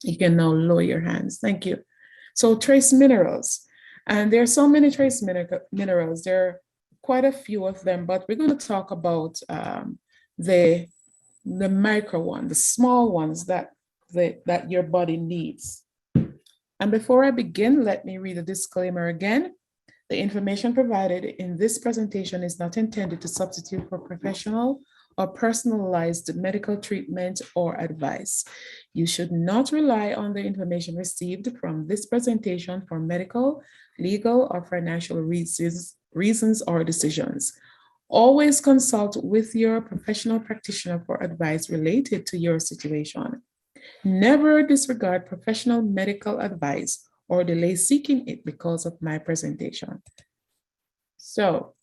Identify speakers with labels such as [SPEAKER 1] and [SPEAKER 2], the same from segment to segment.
[SPEAKER 1] You can now lower your hands. Thank you. So trace minerals. And there are so many trace minerals. There are quite a few of them, but we're going to talk about the micro one, the small ones that your body needs. And before I begin, let me read a disclaimer again. The information provided in this presentation is not intended to substitute for professional or personalized medical treatment or advice. You should not rely on the information received from this presentation for medical, legal, or financial reasons or decisions. Always consult with your professional practitioner for advice related to your situation. Never disregard professional medical advice or delay seeking it because of my presentation. So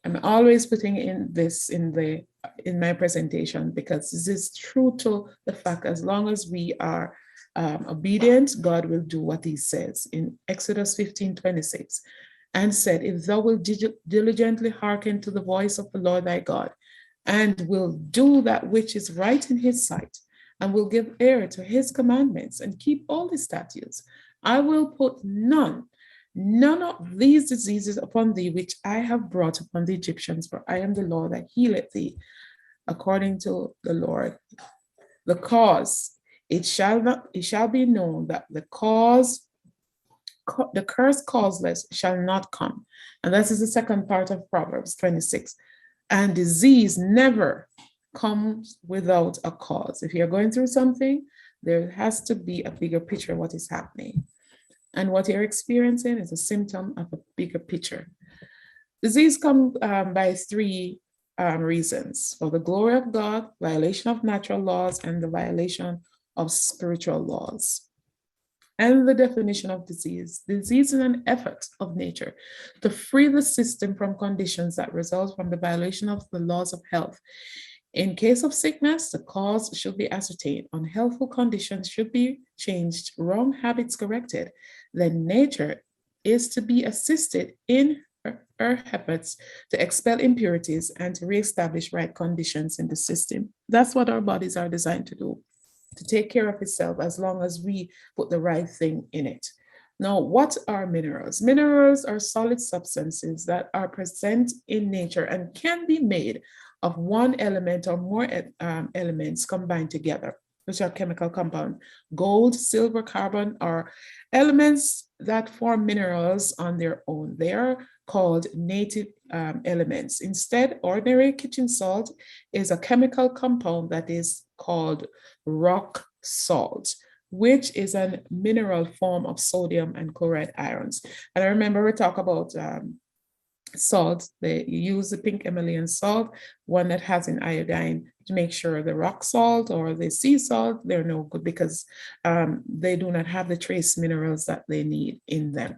[SPEAKER 1] I'm always putting in this in my presentation because this is true to the fact as long as we are obedient, God will do what he says in Exodus 15:26, and said, if thou wilt diligently hearken to the voice of the Lord thy God, and will do that which is right in his sight, and will give ear to his commandments, and keep all his statutes, I will put none of these diseases upon thee, which I have brought upon the Egyptians, for I am the Lord that healeth thee, according to the Lord. The cause, it shall be known that the curse causeless shall not come. And this is the second part of Proverbs 26. And disease never comes without a cause. If you're going through something, there has to be a bigger picture of what is happening. And what you're experiencing is a symptom of a bigger picture. Disease comes by three reasons: for the glory of God, violation of natural laws, and the violation of spiritual laws. And the definition of disease. Disease is an effort of nature to free the system from conditions that result from the violation of the laws of health. In case of sickness, the cause should be ascertained, unhealthful conditions should be changed, wrong habits corrected. Then nature is to be assisted in her efforts to expel impurities and to reestablish right conditions in the system. That's what our bodies are designed to do, to take care of itself as long as we put the right thing in it. Now, what are minerals? Minerals are solid substances that are present in nature and can be made of one element or more elements combined together, which are chemical compounds. Gold, silver, carbon are elements that form minerals on their own. They are called native elements. Instead, ordinary kitchen salt is a chemical compound that is called rock salt, which is a mineral form of sodium and chloride ions. And I remember we talk about salt. You use the pink Himalayan salt, one that has an iodine, to make sure the rock salt or the sea salt, they're no good because they do not have the trace minerals that they need in them.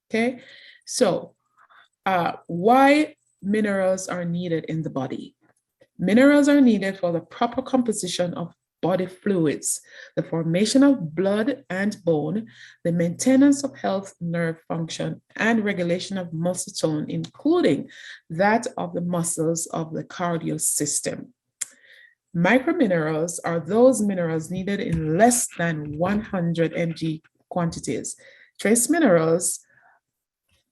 [SPEAKER 1] Okay, so why minerals are needed in the body? Minerals are needed for the proper composition of body fluids, the formation of blood and bone, the maintenance of health, nerve function, and regulation of muscle tone, including that of the muscles of the cardiac system. Microminerals are those minerals needed in less than 100 mg quantities. Trace minerals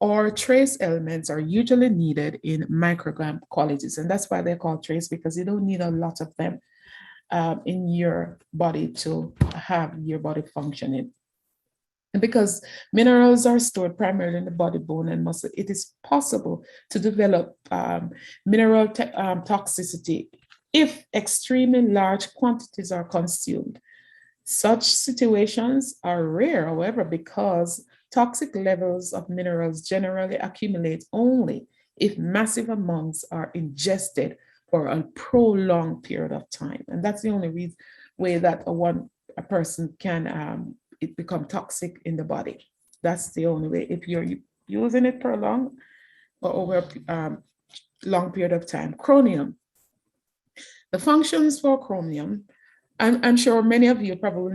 [SPEAKER 1] or trace elements are usually needed in microgram quantities, and that's why they're called trace, because you don't need a lot of them in your body to have your body functioning. And because minerals are stored primarily in the body, bone, and muscle, it is possible to develop mineral toxicity if extremely large quantities are consumed. Such situations are rare, however, because toxic levels of minerals generally accumulate only if massive amounts are ingested for a prolonged period of time. And that's the only way that a person can it become toxic in the body. That's the only way, if you're using it prolonged or over a long period of time. Chromium. The functions for chromium, I'm sure many of you probably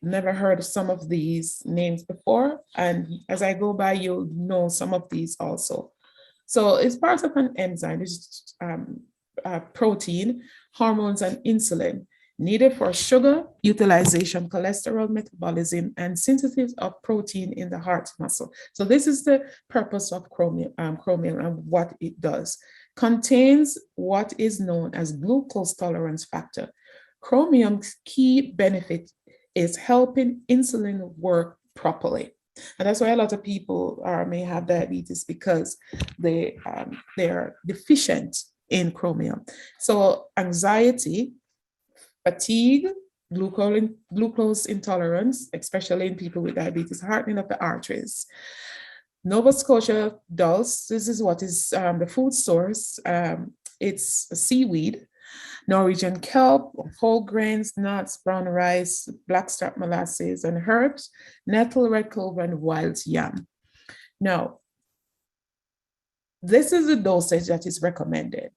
[SPEAKER 1] never heard of some of these names before. And as I go by, you'll know some of these also. So it's part of an enzyme, which is protein, hormones, and insulin. needed for sugar utilization, cholesterol metabolism, and synthesis of protein in the heart muscle. So this is the purpose of chromium and what it does. Contains what is known as glucose tolerance factor. Chromium's key benefit is helping insulin work properly. And that's why a lot of people may have diabetes, because they are deficient in chromium. So anxiety, fatigue, glucose intolerance, especially in people with diabetes, hardening of the arteries. Nova Scotia dulse, this is what is the food source. It's a seaweed. Norwegian kelp, whole grains, nuts, brown rice, blackstrap molasses, and herbs, nettle, red clover, and wild yam. Now, this is the dosage that is recommended.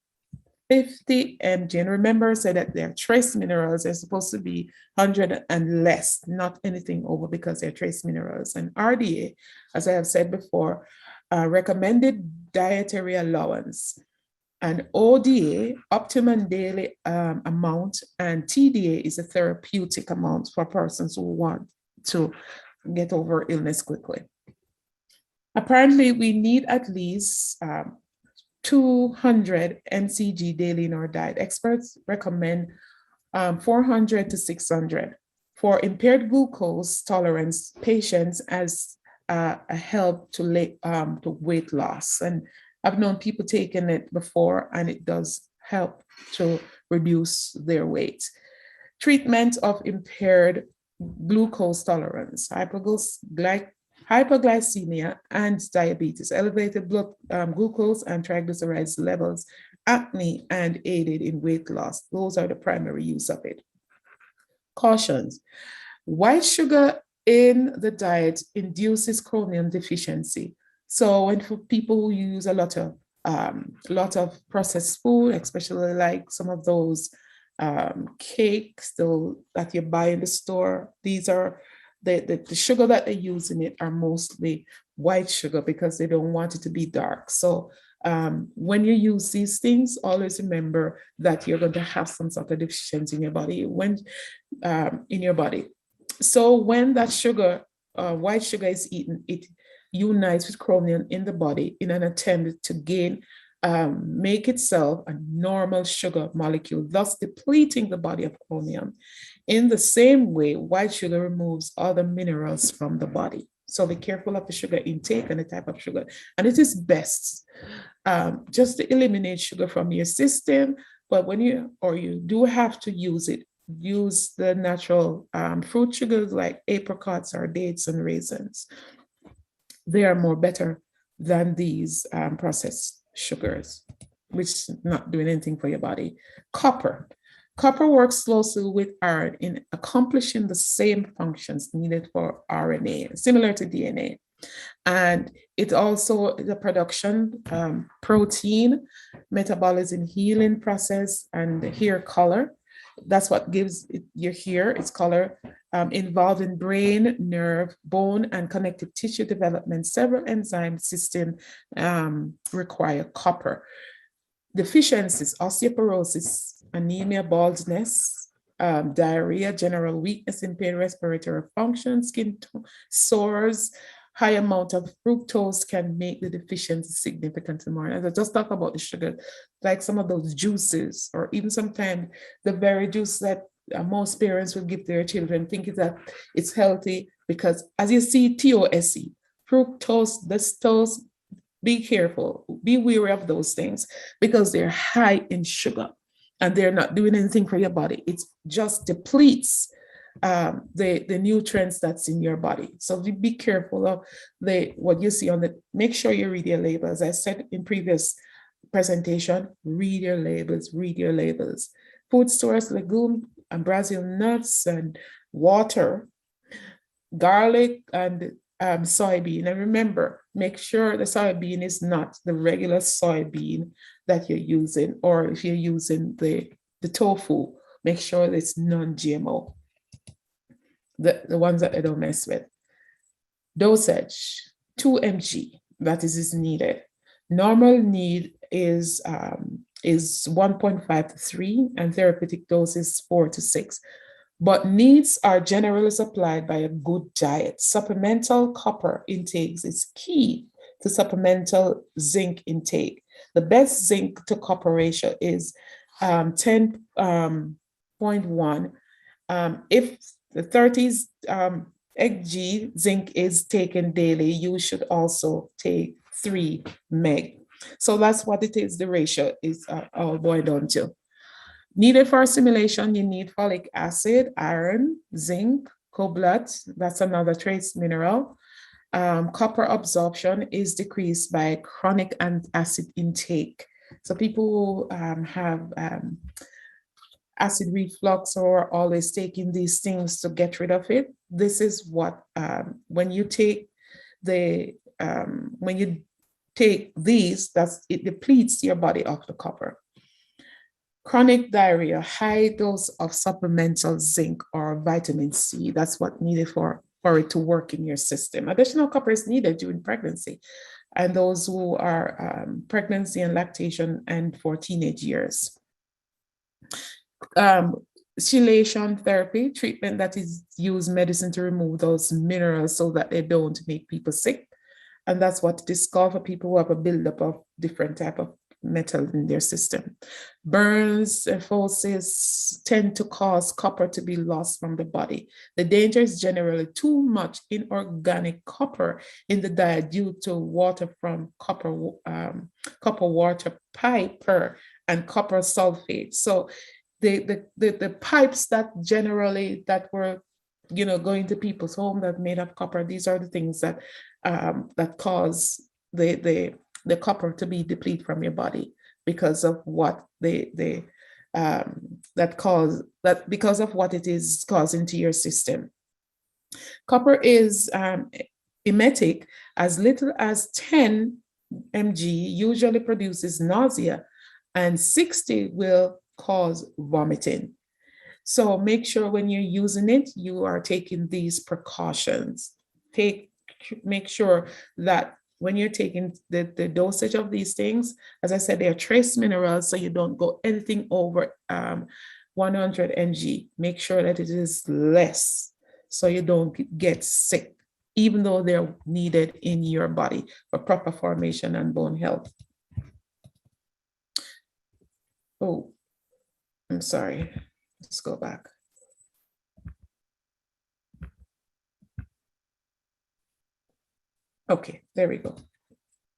[SPEAKER 1] 50 mg. And remember, I said that they're trace minerals. They're supposed to be 100 and less, not anything over, because they're trace minerals. And RDA, as I have said before, recommended dietary allowance. And ODA, optimum daily amount, and TDA is a therapeutic amount for persons who want to get over illness quickly. Apparently, we need at least 200 mcg daily in our diet. Experts recommend 400 to 600 for impaired glucose tolerance patients as a help to weight loss. And I've known people taking it before, and it does help to reduce their weight. Treatment of impaired glucose tolerance, hypoglycemia and diabetes, elevated blood glucose and triglycerides levels, acne, and aided in weight loss. Those are the primary use of it. Cautions. White sugar in the diet induces chromium deficiency. So when for people who use a lot of processed food, especially like some of those cakes that you buy in the store, these are the sugar that they use in it are mostly white sugar, because they don't want it to be dark. So when you use these things, always remember that you're going to have some sort of deficiency in your body. So when that sugar, white sugar, is eaten, it unites with chromium in the body in an attempt to make itself a normal sugar molecule, thus depleting the body of chromium. In the same way, white sugar removes other minerals from the body. So be careful of the sugar intake and the type of sugar. And it is best just to eliminate sugar from your system. But when you do have to use it, use the natural fruit sugars like apricots or dates and raisins. They are more better than these processed sugars, which is not doing anything for your body. Copper. Copper works closely with iron in accomplishing the same functions needed for RNA, similar to DNA. And it also, the production, protein, metabolism, healing process, and the hair color. That's what gives it your hair its color. Involved in brain, nerve, bone, and connective tissue development. Several enzyme systems require copper. Deficiencies: osteoporosis, anemia, baldness, diarrhea, general weakness, impaired respiratory function, skin sores. High amount of fructose can make the deficiency significantly more. As I just talk about the sugar, like some of those juices, or even sometimes the very juice that most parents will give their children, thinking that it's healthy, because as you see, TOSE, fructose, dextrose, be careful, be wary of those things, because they're high in sugar and they're not doing anything for your body. It just depletes the nutrients that's in your body. So be careful of what you see on make sure you read your labels. I said in previous presentation, read your labels. Food source: legume and Brazil nuts and water, garlic, and soybean. And remember, make sure the soybean is not the regular soybean that you're using, or if you're using the tofu, make sure it's non-GMO. The ones that I don't mess with. Dosage: 2 mg, that is needed. Normal need is is 1.5 to 3, and therapeutic dose is 4 to 6. But needs are generally supplied by a good diet. Supplemental copper intakes is key to supplemental zinc intake. The best zinc to copper ratio is 10.1. If the 30s Eg zinc is taken daily, you should also take 3 meg. So that's what it is. The ratio is all boiled down to. Needed for assimilation, you need folic acid, iron, zinc, cobalt. That's another trace mineral. Copper absorption is decreased by chronic acid intake. So people who have acid reflux or always taking these things to get rid of it, this is what, when you take these, it depletes your body of the copper. Chronic diarrhea, high dose of supplemental zinc or vitamin C. That's what needed for it to work in your system. Additional copper is needed during pregnancy and those who are pregnancy and lactation and for teenage years. Chelation therapy, treatment that is used medicine to remove those minerals so that they don't make people sick. And that's what it is called for people who have a buildup of different type of metal in their system. Burns and phosis tend to cause copper to be lost from the body. The danger is generally too much inorganic copper in the diet due to water from copper water pipe and copper sulfate. So the pipes that generally that were going to people's home that made of copper, these are the things that that cause the copper to be depleted from your body because of what because of what it is causing to your system. Copper is emetic. As little as 10 mg usually produces nausea, and 60 will cause vomiting. So make sure when you're using it, you are taking these precautions. Make sure that when you're taking the dosage of these things, as I said, they are trace minerals, so you don't go anything over 100 mg. Make sure that it is less so you don't get sick, even though they're needed in your body for proper formation and bone health. Oh, I'm sorry. Let's go back. Okay, there we go.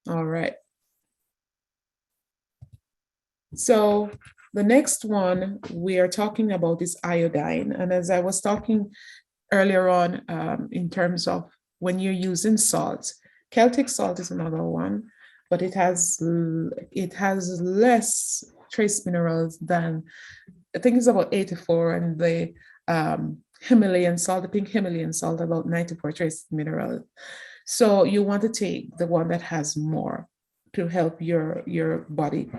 [SPEAKER 1] All right. So the next one we are talking about is iodine. And as I was talking earlier on, in terms of when you're using salt, Celtic salt is another one, but it has less trace minerals than, I think it's about 84, and the Himalayan salt, the pink Himalayan salt, about 94 trace minerals. So you want to take the one that has more to help your body.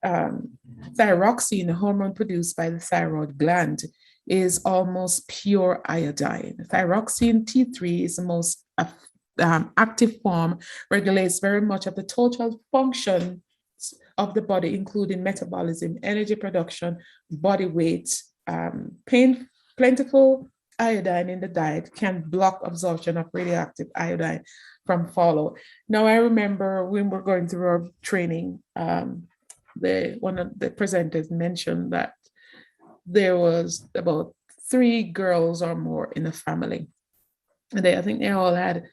[SPEAKER 1] Thyroxine, a hormone produced by the thyroid gland, is almost pure iodine. Thyroxine T3 is the most active form, regulates very much of the total function of the body, including metabolism, energy production, body weight. Plentiful iodine in the diet can block absorption of radioactive iodine from follow. Now, I remember when we're going through our training, one of the presenters mentioned that there was about 3 girls or more in the family. And I think they all had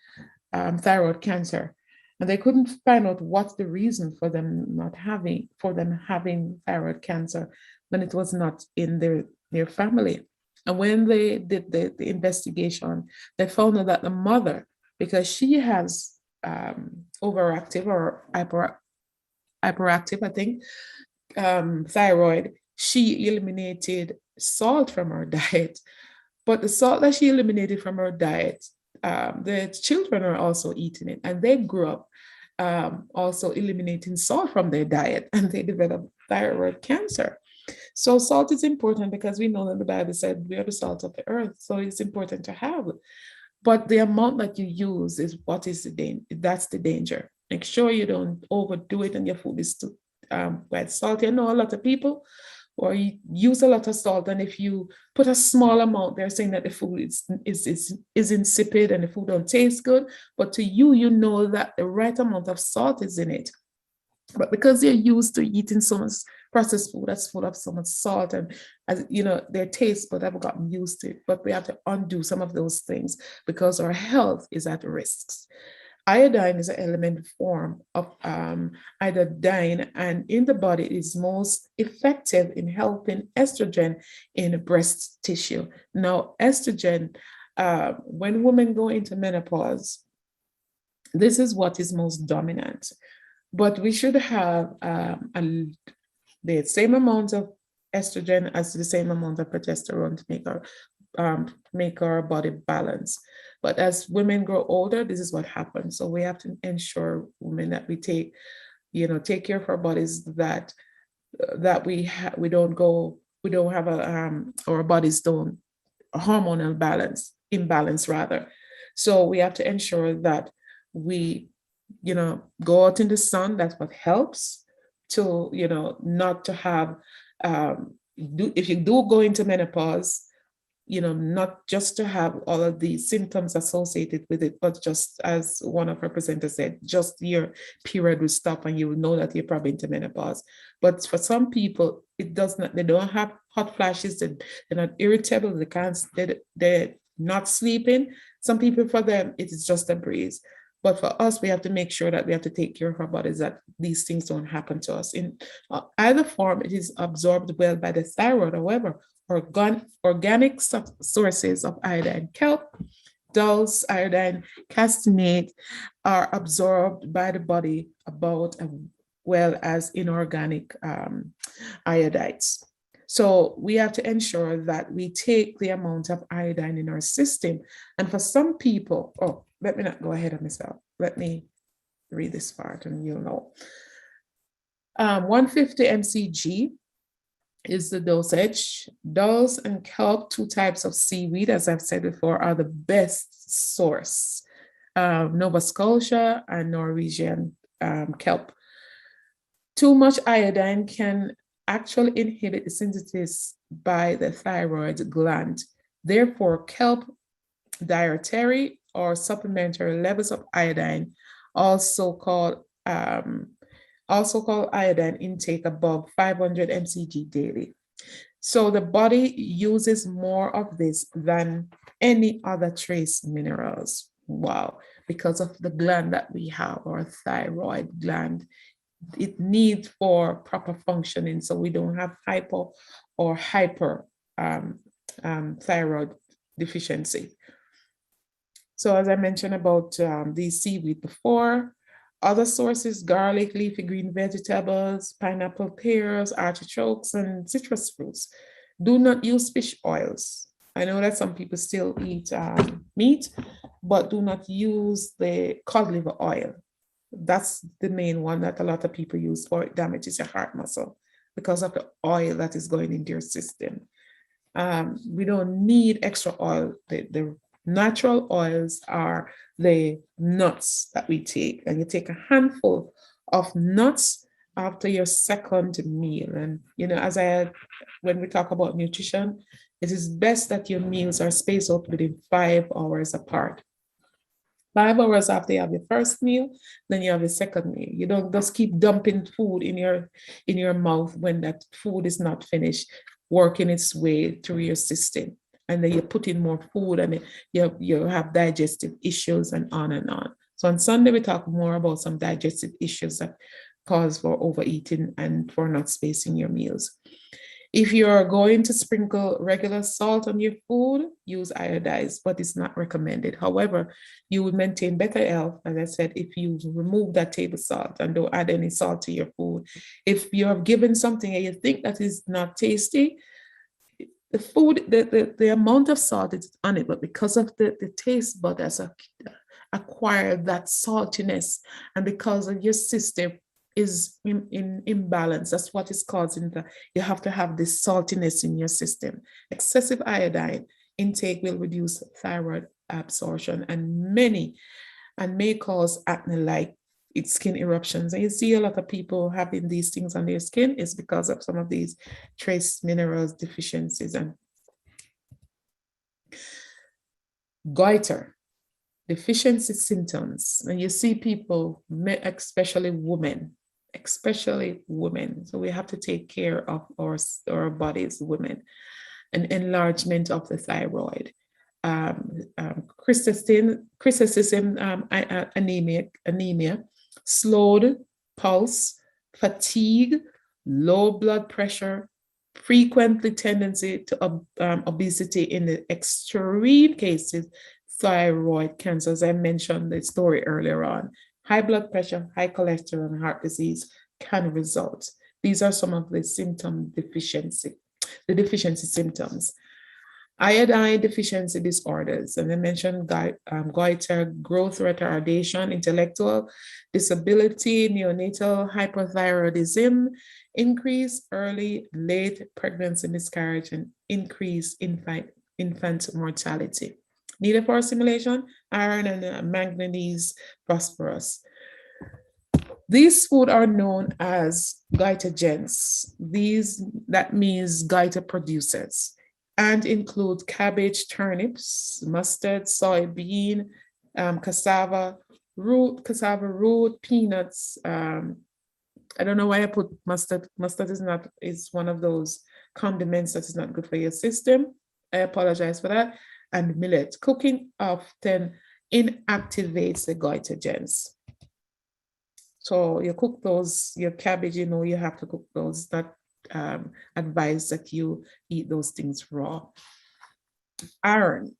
[SPEAKER 1] thyroid cancer. And they couldn't find out what's the reason for them having thyroid cancer when it was not in their family. And when they did the investigation, they found out that the mother, because she has overactive or hyperactive, I think, thyroid, she eliminated salt from her diet. But the salt that she eliminated from her diet, the children are also eating it, and they grew up also eliminating salt from their diet, and they developed thyroid cancer. So salt is important because we know that the Bible said we are the salt of the earth, so it's important to have. But the amount that you use is what is the danger. That's the danger. Make sure you don't overdo it and your food is too quite salty. I know a lot of people or you use a lot of salt, and if you put a small amount, they're saying that the food is insipid and the food don't taste good. But to you, you know that the right amount of salt is in it. But because they're used to eating so much processed food that's full of so much salt, and as you know, their taste but have gotten used to it. But we have to undo some of those things because our health is at risk. Iodine is an element form of iodine, and in the body it is most effective in helping estrogen in breast tissue. Now, estrogen, when women go into menopause, this is what is most dominant. But we should have the same amount of estrogen as the same amount of progesterone to make our body balance. But as women grow older, this is what happens. So we have to ensure women that we take care of our bodies, that we don't have our bodies don't hormonal imbalance rather. So we have to ensure that we go out in the sun. That's what helps to not to have if you do go into menopause, not just to have all of the symptoms associated with it, but just as one of our presenters said, just your period will stop and you will know that you're probably into menopause. But for some people, it does not, they don't have hot flashes, they're not irritable, they're not sleeping. Some people, for them, it is just a breeze. But for us, we have to make sure that we have to take care of our bodies, that these things don't happen to us. In either form, it is absorbed well by the thyroid. However, organic sources of iodine, kelp, dulse, iodine, castinate, are absorbed by the body about as well as inorganic iodides. So we have to ensure that we take the amount of iodine in our system. And for some people, let me not go ahead of myself. Let me read this part and you'll know. 150 mcg is the dosage. Dulse and kelp, two types of seaweed, as I've said before, are the best source. Nova Scotia and Norwegian kelp. Too much iodine can actually inhibit the synthesis by the thyroid gland. Therefore, kelp dietary or supplementary levels of iodine, also called iodine intake above 500 mcg daily. So the body uses more of this than any other trace minerals. Wow, because of the gland that we have, our thyroid gland. It needs for proper functioning, so we don't have hypo or hyper thyroid deficiency. So as I mentioned about these seaweed before, other sources: garlic, leafy green vegetables, pineapple, pears, artichokes, and citrus fruits. Do not use fish oils. I know that some people still eat meat, but do not use the cod liver oil. That's the main one that a lot of people use, for it damages your heart muscle because of the oil that is going into your system. We don't need extra oil. The natural oils are the nuts that we take, and you take a handful of nuts after your second meal. And when we talk about nutrition, it is best that your meals are spaced out within 5 hours apart. 5 hours after you have your first meal, then you have your second meal. You don't just keep dumping food in your mouth when that food is not finished working its way through your system. And then you put in more food and you have digestive issues and on and on. So on Sunday, we talk more about some digestive issues that cause for overeating and for not spacing your meals. If you're going to sprinkle regular salt on your food, use iodized, but it's not recommended. However, you would maintain better health, as I said, if you remove that table salt and don't add any salt to your food. If you're given something and you think that is not tasty, the food, the amount of salt is on it, but because of the taste bud has acquired that saltiness, and because of your system is in imbalance, that's what is causing you have to have this saltiness in your system. Excessive iodine intake will reduce thyroid absorption and may cause acne-like it's skin eruptions. And you see a lot of people having these things on their skin is because of some of these trace minerals deficiencies. And goiter, deficiency symptoms. And you see people, especially women. So we have to take care of our bodies, women. An enlargement of the thyroid, chrysostom anemia, slowed pulse, fatigue, low blood pressure, frequently tendency to obesity in the extreme cases, thyroid cancer, as I mentioned the story earlier on. High blood pressure, high cholesterol, and heart disease can result. These are some of the deficiency symptoms. Iodine deficiency disorders, and I mentioned goiter, growth retardation, intellectual disability, neonatal hypothyroidism, increase early, late pregnancy miscarriage, and increase infant mortality. Needed for stimulation, iron and manganese, phosphorus. These foods are known as goitogens. That means goiter producers, and include cabbage, turnips, mustard, soybean, cassava root, peanuts. I don't know why I put mustard. Mustard is one of those condiments that is not good for your system. I apologize for that. And millet. Cooking often inactivates the goitogens. So you cook those, your cabbage, you have to cook those. Not advise that you eat those things raw. Iron,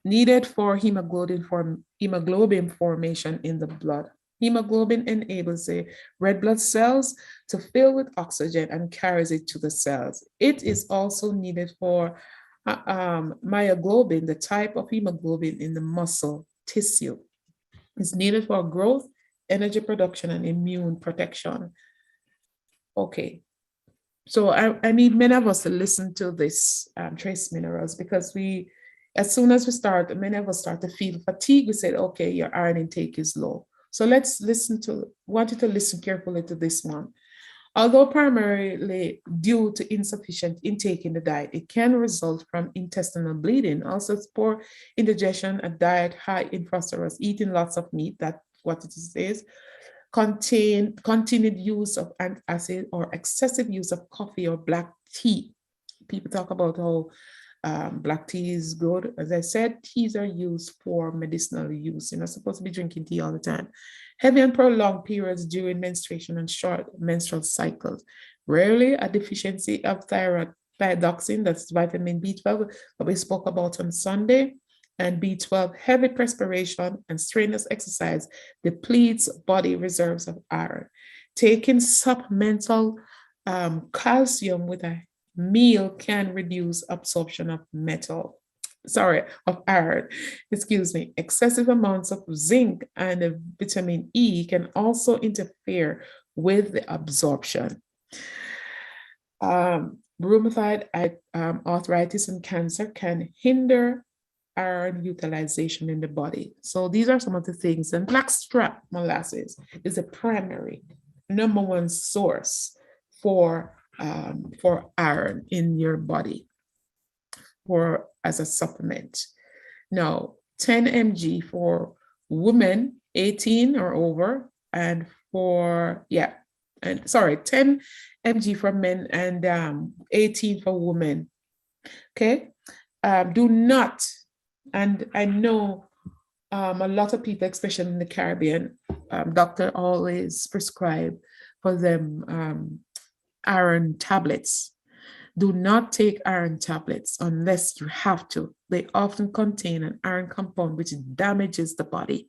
[SPEAKER 1] needed for hemoglobin formation in the blood. Hemoglobin enables the red blood cells to fill with oxygen and carries it to the cells. It is also needed for myoglobin, the type of hemoglobin in the muscle tissue. It's needed for growth, energy production, and immune protection. Okay, so I need many of us to listen to this trace minerals, because as soon as many of us start to feel fatigue, we said, okay, your iron intake is low. So let's want you to listen carefully to this one. Although primarily due to insufficient intake in the diet, it can result from intestinal bleeding. Also, poor indigestion, a diet high in phosphorus, eating lots of meat, that's what it is, continued use of antacid, or excessive use of coffee or black tea. People talk about how black tea is good. As I said, teas are used for medicinal use. You're not supposed to be drinking tea all the time. Heavy and prolonged periods during menstruation and short menstrual cycles. Rarely a deficiency of thyroxine, that's vitamin B12, that we spoke about on Sunday, and B12. Heavy perspiration and strenuous exercise depletes body reserves of iron. Taking supplemental calcium with a meal can reduce absorption of iron. Excessive amounts of zinc and vitamin E can also interfere with the absorption. Rheumatoid arthritis and cancer can hinder iron utilization in the body. So these are some of the things. And blackstrap molasses is a primary number one source for iron in your body, or as a supplement. Now, 10 mg for women 18 or over, and 10 mg for men and 18 for women. Okay, do not, and I know a lot of people, especially in the Caribbean, doctor always prescribe for them iron tablets. Do not take iron tablets unless you have to. They often contain an iron compound which damages the body.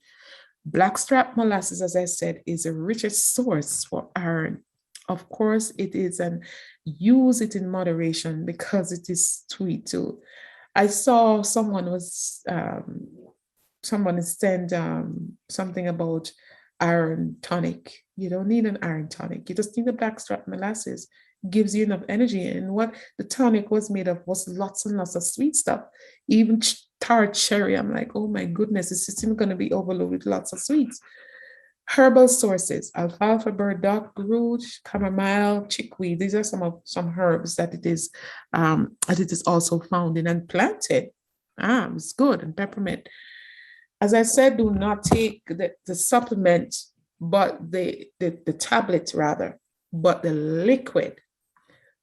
[SPEAKER 1] Blackstrap molasses, as I said, is the richest source for iron. Of course, it is, and use it in moderation because it is sweet too. I saw someone sent something about iron tonic. You don't need an iron tonic. You just need the blackstrap molasses. Gives you enough energy. And what the tonic was made of was lots and lots of sweet stuff. Even tart cherry. I'm like, oh my goodness, the system is going to be overloaded with lots of sweets. Herbal sources: alfalfa, burdock root, chamomile, chickweed. These are some herbs that it is also found in and planted. It's good. And peppermint. As I said, do not take the supplement, but the tablet rather, but the liquid.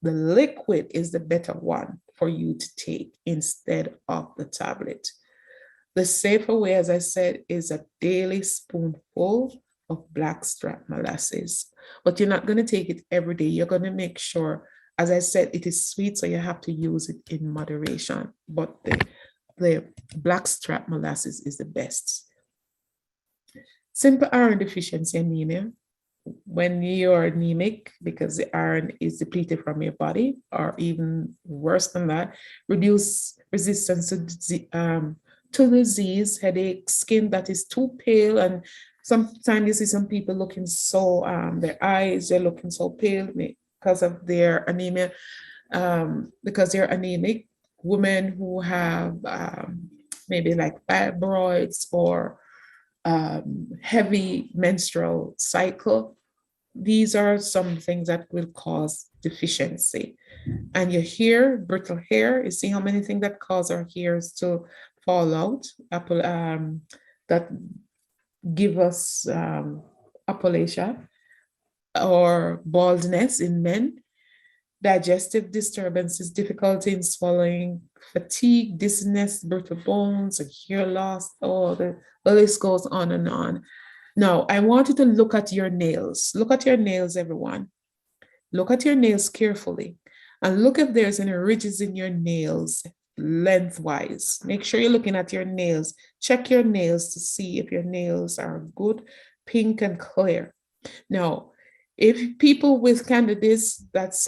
[SPEAKER 1] The liquid is the better one for you to take instead of the tablet. The safer way, as I said, is a daily spoonful of blackstrap molasses. But you're not going to take it every day. You're going to make sure, as I said, it is sweet, so you have to use it in moderation. But the blackstrap molasses is the best. Simple iron deficiency anemia. When you're anemic because the iron is depleted from your body, or even worse than that, reduce resistance to disease, headache, skin that is too pale. And sometimes you see some people looking so, their eyes, they're looking so pale because of their anemia, because they're anemic. Women who have maybe like fibroids or heavy menstrual cycle, these are some things that will cause deficiency. And your hair, brittle hair, you see how many things that cause our hairs to fall out, that give us alopecia or baldness in men, digestive disturbances, difficulty in swallowing, fatigue, dizziness, brittle bones, hair loss. Oh, the list goes on and on. Now, I want you to look at your nails. Look at your nails, everyone. Look at your nails carefully and look if there's any ridges in your nails lengthwise. Make sure you're looking at your nails. Check your nails to see if your nails are good, pink and clear. Now, if people with candidiasis, that's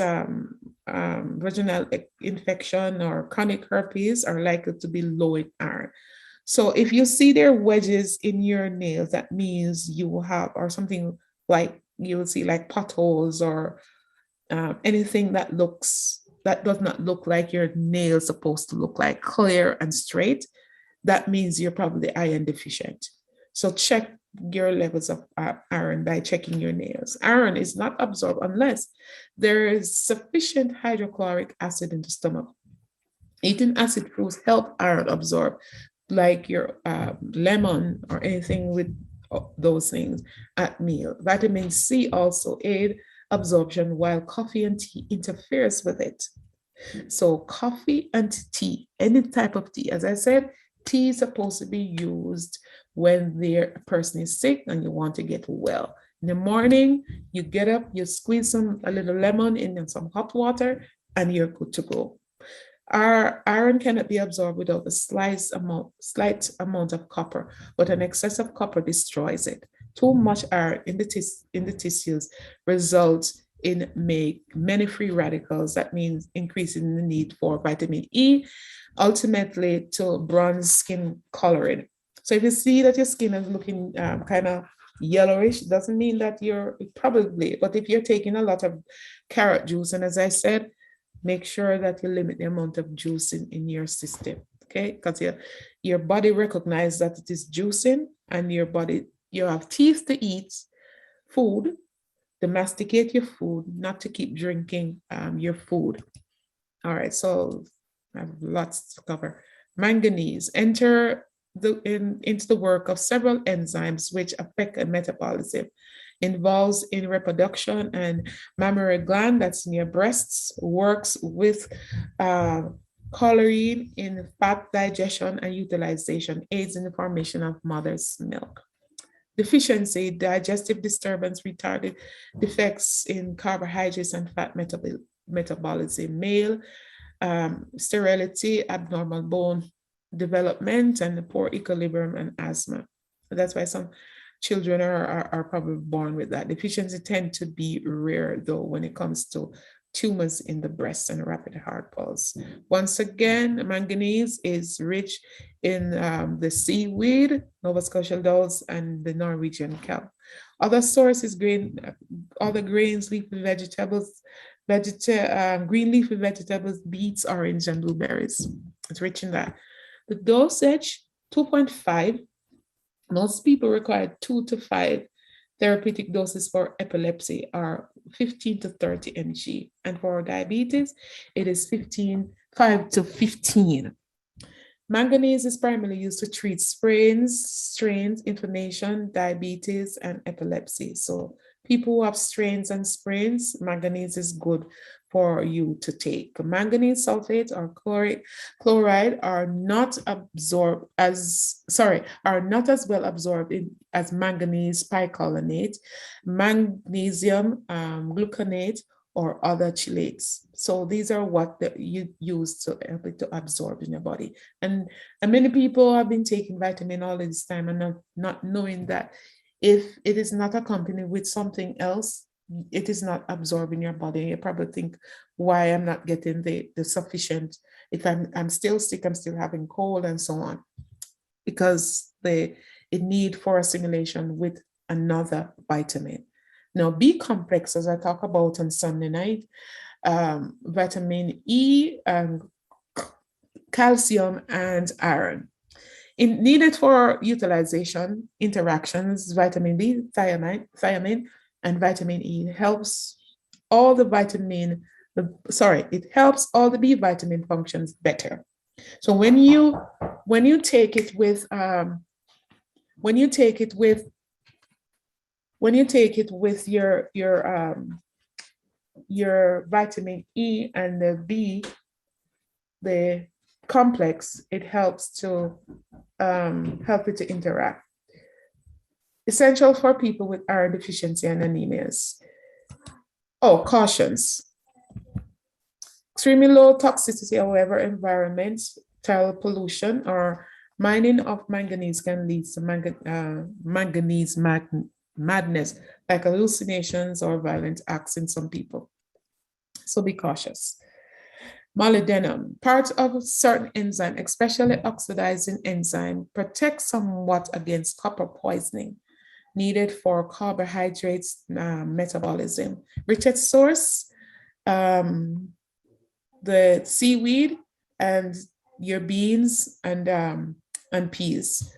[SPEAKER 1] vaginal infection or chronic herpes, are likely to be low in iron. So if you see there wedges in your nails, that means you will have, or something like you will see like potholes or anything that does not look like your nails supposed to look like, clear and straight, that means you're probably iron deficient. So check your levels of iron by checking your nails. Iron is not absorbed unless there is sufficient hydrochloric acid in the stomach. Eating acid fruits help iron absorb, like your lemon or anything with those things at meal. Vitamin C also aid absorption, while coffee and tea interferes with it. So coffee and tea, any type of tea, as I said, tea is supposed to be used when the person is sick and you want to get well. In the morning, you get up, you squeeze a little lemon in some hot water, and you're good to go. Our iron cannot be absorbed without a slight amount of copper, but an excess of copper destroys it. Too much iron in the tissues results in many free radicals. That means increasing the need for vitamin E, ultimately to bronze skin coloring. So if you see that your skin is looking kind of yellowish, doesn't mean that you're probably, but if you're taking a lot of carrot juice, and as I said, make sure that you limit the amount of juice in your system, okay? Because your body recognizes that it is juicing, and you have teeth to eat food, to masticate your food, not to keep drinking your food. All right, so I have lots to cover. Manganese into the work of several enzymes which affect metabolism, involves in reproduction, and mammary gland, that's in your breasts, works with choline in fat digestion and utilization, aids in the formation of mother's milk. Deficiency, digestive disturbance, retarded defects in carbohydrates and fat metabolism, male, sterility, abnormal bone development, and the poor equilibrium and asthma. That's why some children are probably born with that. Deficiency tend to be rare, though, when it comes to tumors in the breast and rapid heart pulse. Once again, manganese is rich in the seaweed, Nova Scotia dulse, and the Norwegian kelp. Other sources, other grains, leafy vegetables, green leafy vegetables, beets, orange, and blueberries. It's rich in that. The dosage, 2.5. Most people require 2 to 5 Therapeutic doses for epilepsy are 15 to 30 mg. And for diabetes, it is 5 to 15. Manganese is primarily used to treat strains, inflammation, diabetes, and epilepsy. So people who have strains and sprains, manganese is good for you to take. Manganese sulfate or chloride are not as well absorbed as manganese picolinate, magnesium gluconate, or other chelates. So these are what you use to help it to absorb in your body. And many people have been taking vitamin all this time and not knowing that if it is not accompanied with something else, it is not absorbing your body. You probably think, why I'm not getting the sufficient, if I'm still sick, I'm still having cold and so on, because it need for assimilation with another vitamin. Now, B complex, as I talk about on Sunday night, vitamin E, calcium, and iron. Needed for utilization, interactions, vitamin B, thiamine, and vitamin E. It helps all the B vitamin functions better. So when you take it with your vitamin E and the B, the complex, it helps to help it to interact. Essential for people with iron deficiency and anemias. Oh, cautions. Extremely low toxicity, however, environmental pollution or mining of manganese can lead to manganese madness, like hallucinations or violent acts in some people. So be cautious. Molybdenum, part of certain enzyme, especially oxidizing enzyme, protects somewhat against copper poisoning, needed for carbohydrates metabolism. Richest source, the seaweed and your beans and peas.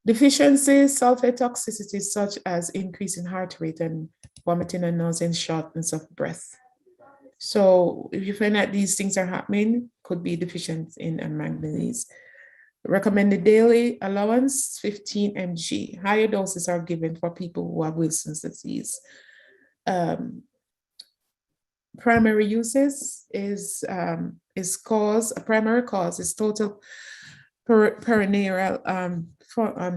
[SPEAKER 1] Deficiencies, sulfate toxicity, such as increase in heart rate and vomiting and nausea and shortness of breath. So if you find that these things are happening, could be deficient in manganese. Recommended daily allowance, 15 mg. Higher doses are given for people who have Wilson's disease. Primary uses is primary cause is total perineal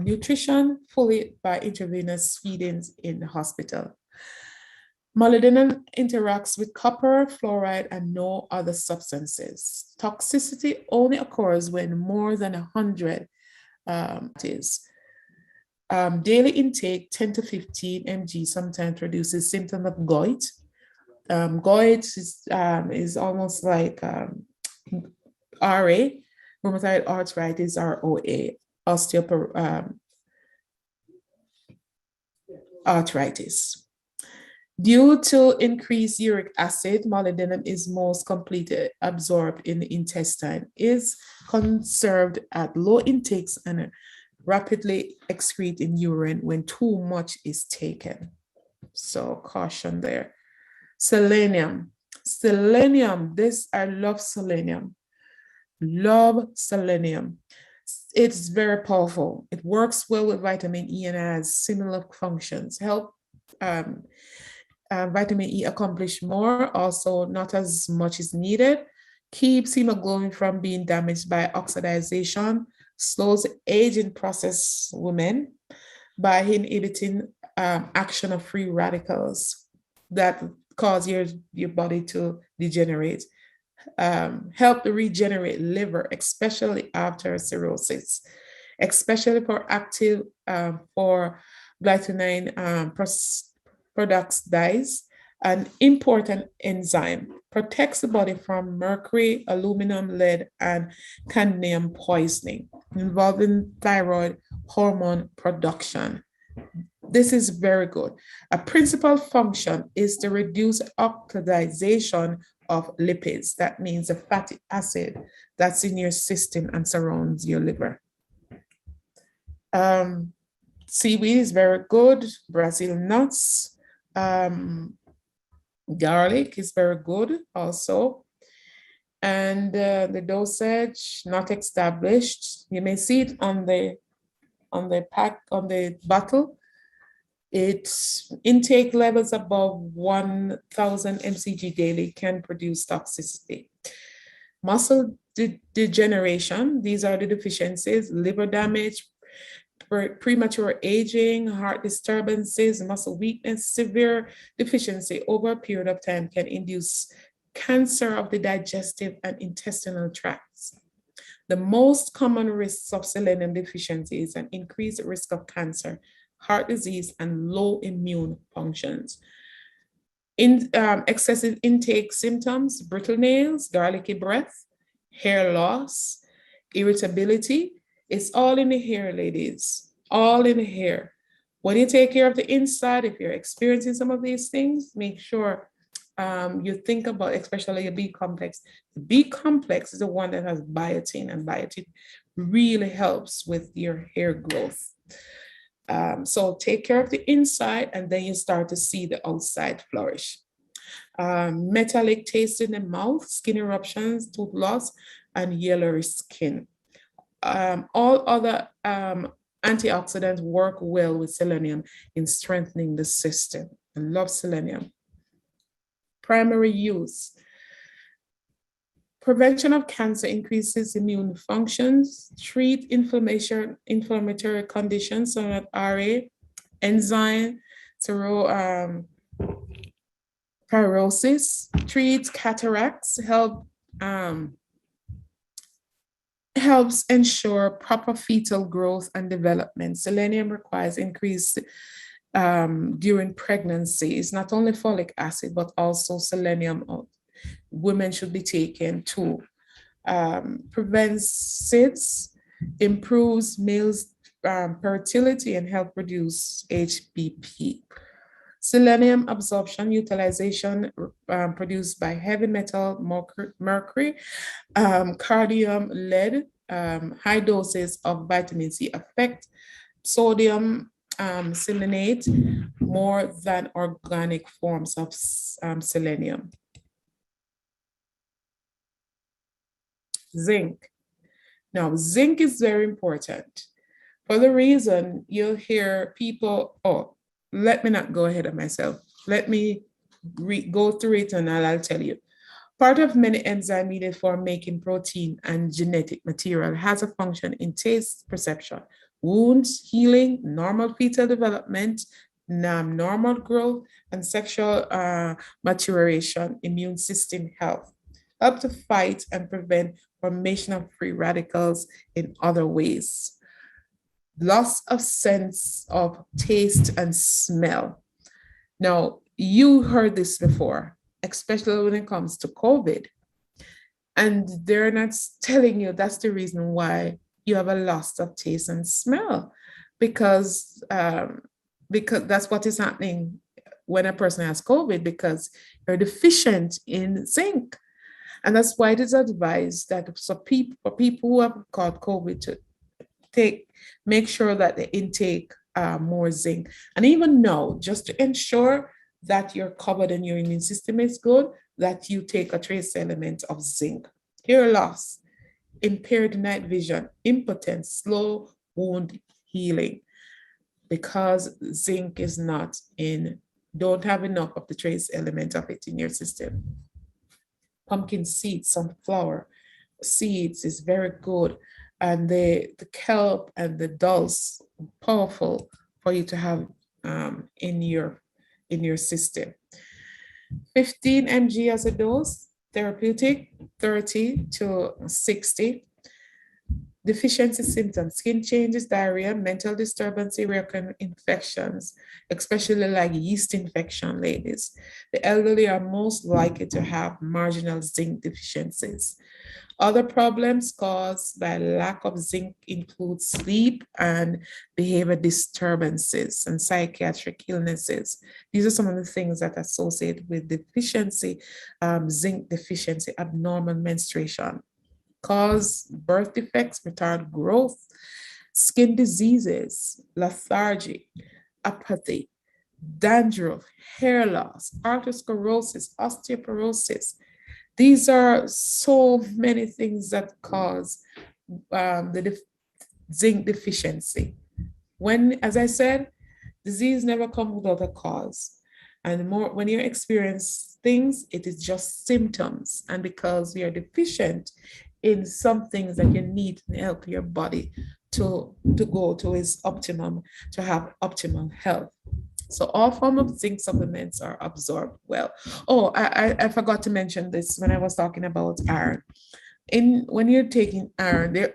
[SPEAKER 1] nutrition, fully by intravenous feedings in the hospital. Molybdenum interacts with copper, fluoride, and no other substances. Toxicity only occurs when more than 100 daily intake, 10 to 15 mg, sometimes produces symptoms of gout. Gout is almost like RA, rheumatoid arthritis, ROA, arthritis. Due to increased uric acid, molybdenum is most completely absorbed in the intestine, is conserved at low intakes and rapidly excrete in urine when too much is taken. So caution there. Selenium. I love selenium. It's very powerful. It works well with vitamin E and has similar functions. Help vitamin E accomplish more, also not as much is needed. Keeps hemoglobin from being damaged by oxidation, slows the aging process women by inhibiting action of free radicals that cause your body to degenerate. Help to regenerate liver, especially after cirrhosis, especially for active for glutathione products dyes, an important enzyme, protects the body from mercury, aluminum, lead, and cadmium poisoning, involving thyroid hormone production. This is very good. A principal function is to reduce oxidation of lipids. That means the fatty acid that's in your system and surrounds your liver. Seaweed is very good. Brazil nuts. Garlic is very good also. And the dosage not established. You may see it on the pack, on the bottle. Its intake levels above 1,000 mcg daily can produce toxicity. Muscle degeneration, these are the deficiencies: liver damage, premature aging, heart disturbances, muscle weakness. Severe deficiency over a period of time can induce cancer of the digestive and intestinal tracts. The most common risks of selenium deficiency is an increased risk of cancer, heart disease, and low immune functions. Excessive intake symptoms: brittle nails, garlicky breath, hair loss, irritability. It's all in the hair, ladies, all in the hair. When you take care of the inside, if you're experiencing some of these things, make sure you think about, especially a B complex. The B complex is the one that has biotin, and biotin really helps with your hair growth. So take care of the inside, and then you start to see the outside flourish. Metallic taste in the mouth, skin eruptions, tooth loss, and yellowish skin. All other antioxidants work well with selenium in strengthening the system. I love selenium. Primary use. Prevention of cancer increases immune functions, treat inflammatory conditions such as RA, enzyme, pyrosis, treats cataracts, helps ensure proper fetal growth and development. Selenium requires increased during pregnancy. It's not only folic acid, but also selenium women should be taking too. Prevents SIDS, improves males' fertility, and help reduce HBP. Selenium absorption utilization produced by heavy metal, mercury, cadmium, lead. High doses of vitamin C affect sodium selenate more than organic forms of selenium. Zinc. Now, zinc is very important for the reason you'll hear people, let me not go ahead of myself. Let me go through it and I'll tell you. Part of many enzymes needed for making protein and genetic material has a function in taste perception, wounds healing, normal fetal development, normal growth, and sexual maturation, immune system health. Help to fight and prevent formation of free radicals in other ways. Loss of sense of taste and smell. Now, you heard this before, especially when it comes to COVID. And they're not telling you that's the reason why you have a loss of taste and smell, because that's what is happening when a person has COVID, because you're deficient in zinc. And that's why it is advised that for people who have caught COVID to make sure that they intake more zinc. And even now, just to ensure that you're covered and your immune system is good, that you take a trace element of zinc. Hair loss, impaired night vision, impotence, slow wound healing, because zinc is not don't have enough of the trace element of it in your system. Pumpkin seeds, sunflower seeds is very good. And the kelp and the dulse, powerful for you to have in your system. 15 mg as a dose, therapeutic, 30 to 60. Deficiency symptoms: skin changes, diarrhea, mental disturbance, recurrent infections, especially like yeast infection, ladies. The elderly are most likely to have marginal zinc deficiencies. Other problems caused by lack of zinc include sleep and behavior disturbances and psychiatric illnesses. These are some of the things that are associated with deficiency, zinc deficiency: abnormal menstruation, cause birth defects, retard growth, skin diseases, lethargy, apathy, dandruff, hair loss, arteriosclerosis, osteoporosis. These are so many things that cause the zinc deficiency. When, as I said, disease never comes without a cause. And more when you experience things, it is just symptoms. And because we are deficient in some things that you need to help your body to go to its optimum, to have optimum health. So all form of zinc supplements are absorbed well. Oh, I forgot to mention this when I was talking about iron. In when you're taking iron, there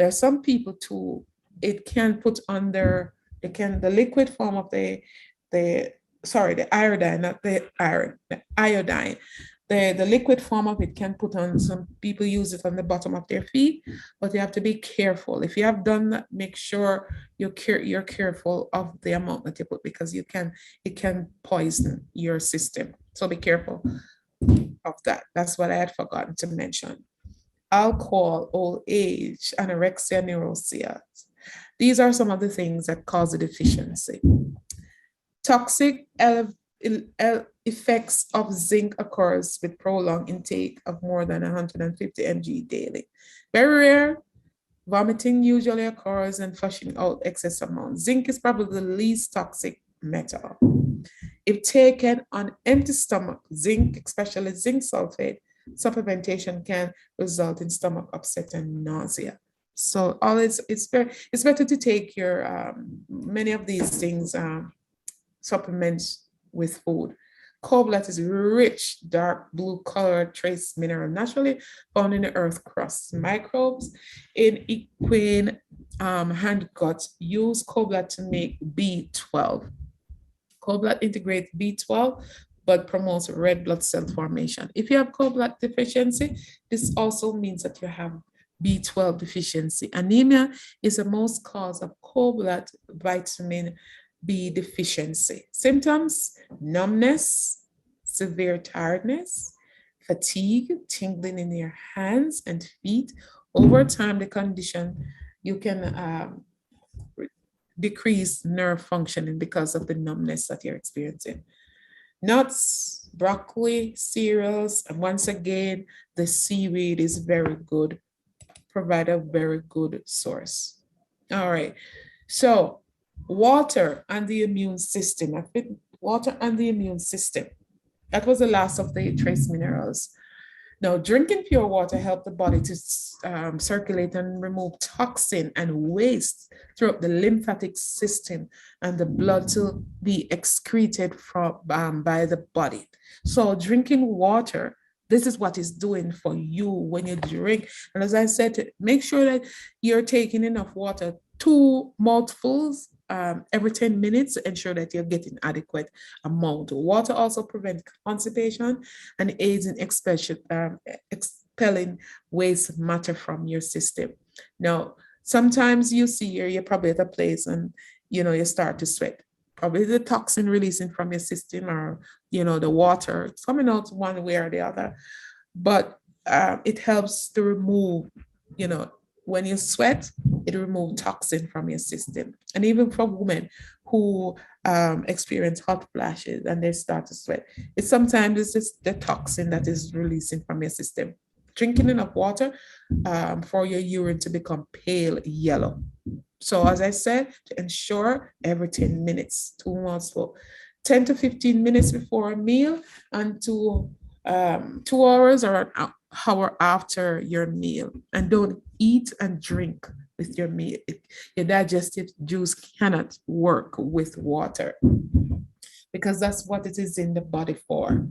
[SPEAKER 1] are some people too, it can put on their, it can, the liquid form of the sorry, the iodine, not the iron, the iodine. The liquid form of it can put on, some people use it on the bottom of their feet, but you have to be careful. If you have done that, make sure you're careful of the amount that you put, because it can poison your system. So be careful of that. That's what I had forgotten to mention. Alcohol, old age, anorexia, neurosis. These are some of the things that cause a deficiency. Toxic effects of zinc occurs with prolonged intake of more than 150 mg daily. Very rare. Vomiting usually occurs and flushing out excess amounts. Zinc is probably the least toxic metal. If taken on empty stomach, zinc, especially zinc sulfate, supplementation can result in stomach upset and nausea. So it's better to take your many of these things, supplements with food. Cobalt is rich, dark blue colored trace mineral naturally found in the earth crust. Microbes in equine hand gut use cobalt to make B12. Cobalt integrates B12 but promotes red blood cell formation. If you have cobalt deficiency, this also means that you have B12 deficiency. Anemia is the most cause of cobalt vitamin B deficiency. Symptoms: numbness, severe tiredness, fatigue, tingling in your hands and feet. Over time, the condition, you can decrease nerve functioning because of the numbness that you're experiencing. Nuts, broccoli, cereals, and once again, the seaweed is very good, provide a very good source. All right, so water and the immune system. I think water and the immune system. That was the last of the trace minerals. Now, drinking pure water helps the body to circulate and remove toxin and waste throughout the lymphatic system and the blood to be excreted from by the body. So drinking water, this is what it's doing for you when you drink. And as I said, make sure that you're taking enough water, 2 mouthfuls every 10 minutes to ensure that you're getting adequate amount. Water also prevents constipation and aids in expelling waste matter from your system. Now, sometimes you see you're probably at a place and you start to sweat. Probably the toxin releasing from your system, or the water, it's coming out one way or the other. But it helps to remove, when you sweat, it removes toxin from your system. And even for women who experience hot flashes and they start to sweat, it's just the toxin that is releasing from your system. Drinking enough water for your urine to become pale yellow. So as I said, to ensure every 10 minutes, 2 mouthfuls, 10 to 15 minutes before a meal, and 2 hours or an hour after your meal. And don't eat and drink with your meal. Your digestive juice cannot work with water, because that's what it is in the body for.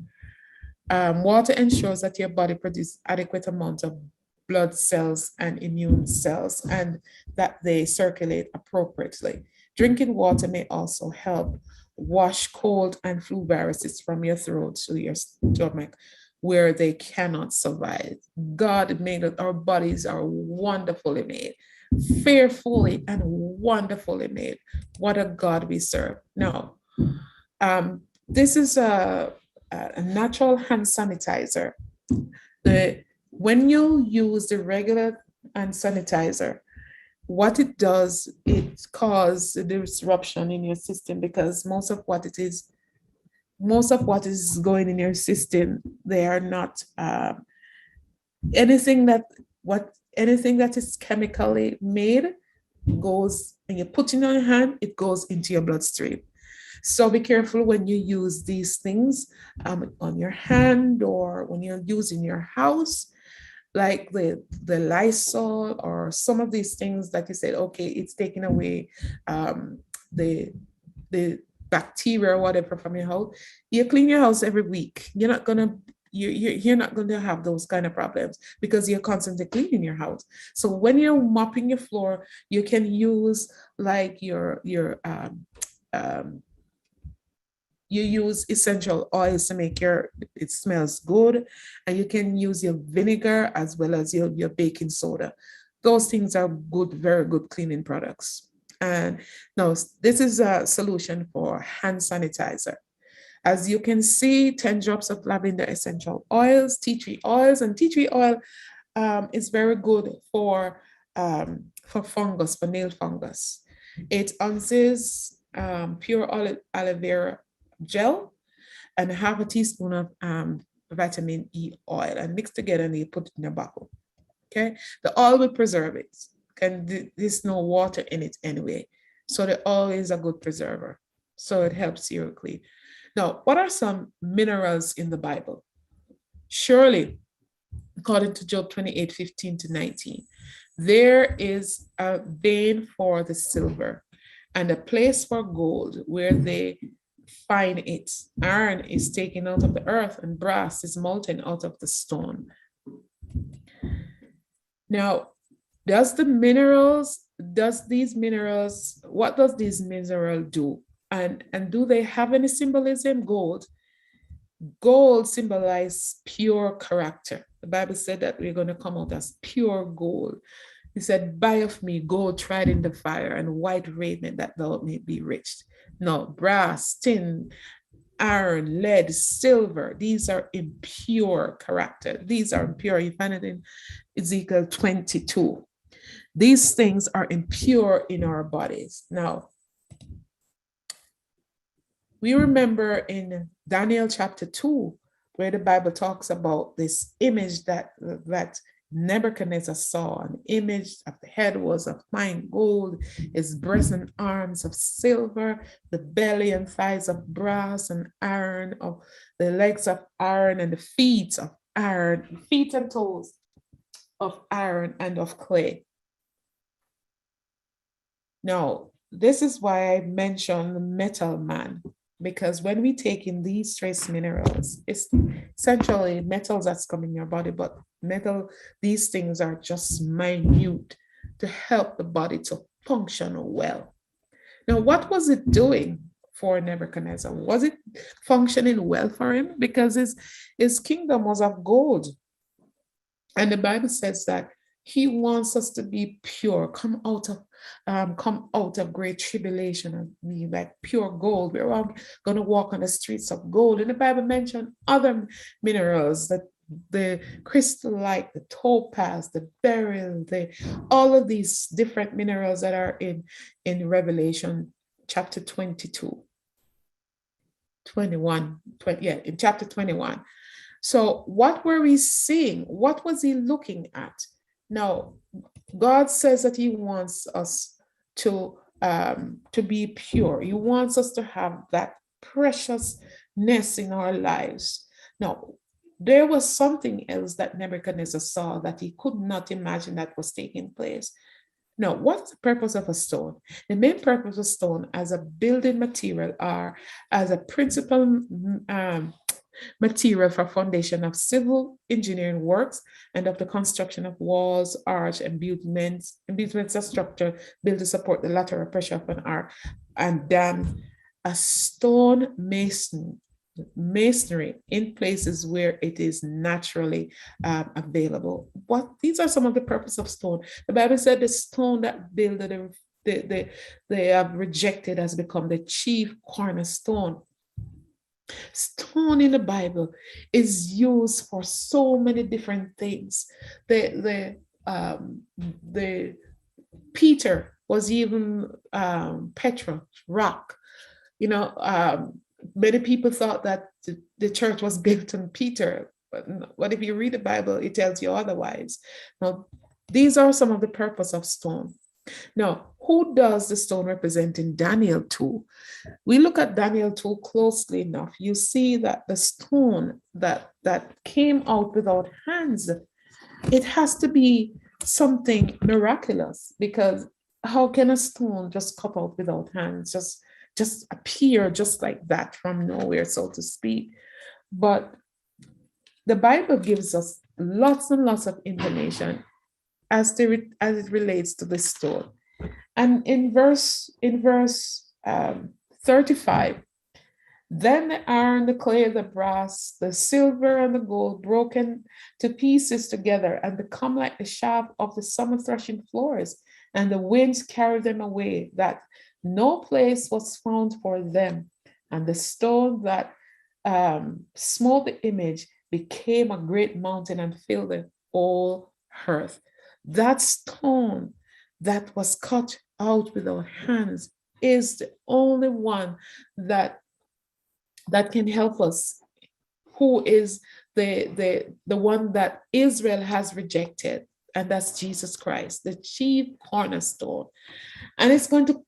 [SPEAKER 1] Water ensures that your body produces adequate amounts of blood cells and immune cells, and that they circulate appropriately. Drinking water may also help wash cold and flu viruses from your throat to your stomach, where they cannot survive. God made it, our bodies are wonderfully made, fearfully and wonderfully made. What a God we serve. Now, this is a natural hand sanitizer. When you use the regular hand sanitizer, what it does, it causes a disruption in your system, because most of what is going in your system, they are not anything that anything that is chemically made goes, and you put it on your hand, it goes into your bloodstream. So be careful when you use these things on your hand, or when you're using your house, like the Lysol or some of these things that you said, okay, it's taking away the the bacteria or whatever from your house. You clean your house every week. You're not going to have those kind of problems because you're constantly cleaning your house. So when you're mopping your floor, you can use like your you use essential oils to make it smells good, and you can use your vinegar as well as your baking soda. Those things are good, very good cleaning products. And now this is a solution for hand sanitizer. As you can see, 10 drops of lavender essential oils, tea tree oils, and tea tree oil is very good for fungus, for nail fungus. 8 ounces pure aloe vera gel, and half a teaspoon of vitamin E oil, and mix together, and you put it in a bottle. Okay, the oil will preserve it. There's no water in it anyway, so the oil is a good preserver. So it helps you clean. Now, what are some minerals in the Bible? Surely, according to Job 28:15-19, there is a vein for the silver and a place for gold where they find it. Iron is taken out of the earth, and brass is molten out of the stone. Now, what does these minerals do? And do they have any symbolism? Gold symbolizes pure character. The Bible said that we're going to come out as pure gold. He said, buy of me gold tried in the fire, and white raiment, that thou may be rich. No, brass, tin, iron, lead, silver, these are impure character. These are impure. You find it in Ezekiel 22. These things are impure in our bodies. Now, we remember in Daniel chapter 2, where the Bible talks about this image that Nebuchadnezzar saw. An image of the head was of fine gold, his breasts and arms of silver, the belly and thighs of brass and iron, of the legs of iron, and the feet of iron, feet and toes of iron and of clay. Now, this is why I mentioned the metal man, because when we take in these trace minerals, it's essentially metals that's coming in your body, but these things are just minute to help the body to function well. Now, what was it doing for Nebuchadnezzar? Was it functioning well for him? Because his kingdom was of gold. And the Bible says that he wants us to be pure, come out of great tribulation and be like pure gold. We're all going to walk on the streets of gold. And the Bible mentioned other minerals, that the crystallite, the topaz, the beryl, all of these different minerals that are in Revelation chapter 22, 21, in chapter 21. So what were we seeing? What was he looking at? Now, God says that he wants us to be pure. He wants us to have that preciousness in our lives. Now, there was something else that Nebuchadnezzar saw that he could not imagine that was taking place. Now, what's the purpose of a stone? The main purpose of stone as a building material, or as a principal material for foundation of civil engineering works and of the construction of walls, arch, embutments of structure built to support the lateral pressure of an arch and dam. A stone masonry in places where it is naturally available. These are some of the purpose of stone. The Bible said the stone that builded they have rejected has become the chief cornerstone. Stone in the Bible is used for so many different things. The Peter was even Petra, rock. You know, many people thought that the church was built on Peter, but if you read the Bible, it tells you otherwise. Now, these are some of the purpose of stone. Now, who does the stone represent in Daniel 2? We look at Daniel 2 closely enough, you see that the stone that came out without hands, it has to be something miraculous, because how can a stone just come out without hands, just appear just like that from nowhere, so to speak? But the Bible gives us lots and lots of information as it relates to the stone. And in verse 35, then the iron, the clay, the brass, the silver, and the gold broken to pieces together and become like the shaft of the summer threshing floors, and the winds carried them away, that no place was found for them. And the stone that smote the image became a great mountain and filled the whole earth. That stone that was cut out with our hands is the only one that can help us, who is the one that Israel has rejected, and that's Jesus Christ, the chief cornerstone. And he's going to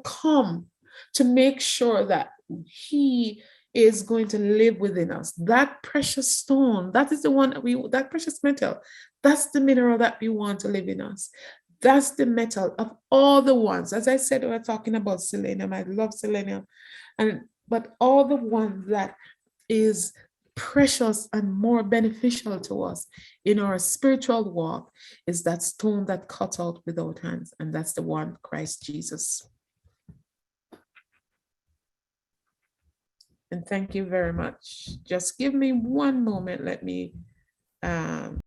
[SPEAKER 1] come to make sure that he is going to live within us. That precious stone, that is the one that precious metal, that's the mineral that we want to live in us. That's the metal of all the ones. As I said, we're talking about selenium. I love selenium. But all the one that is precious and more beneficial to us in our spiritual walk is that stone that cut out without hands, and that's the one, Christ Jesus. And thank you very much. Just give me one moment. Let me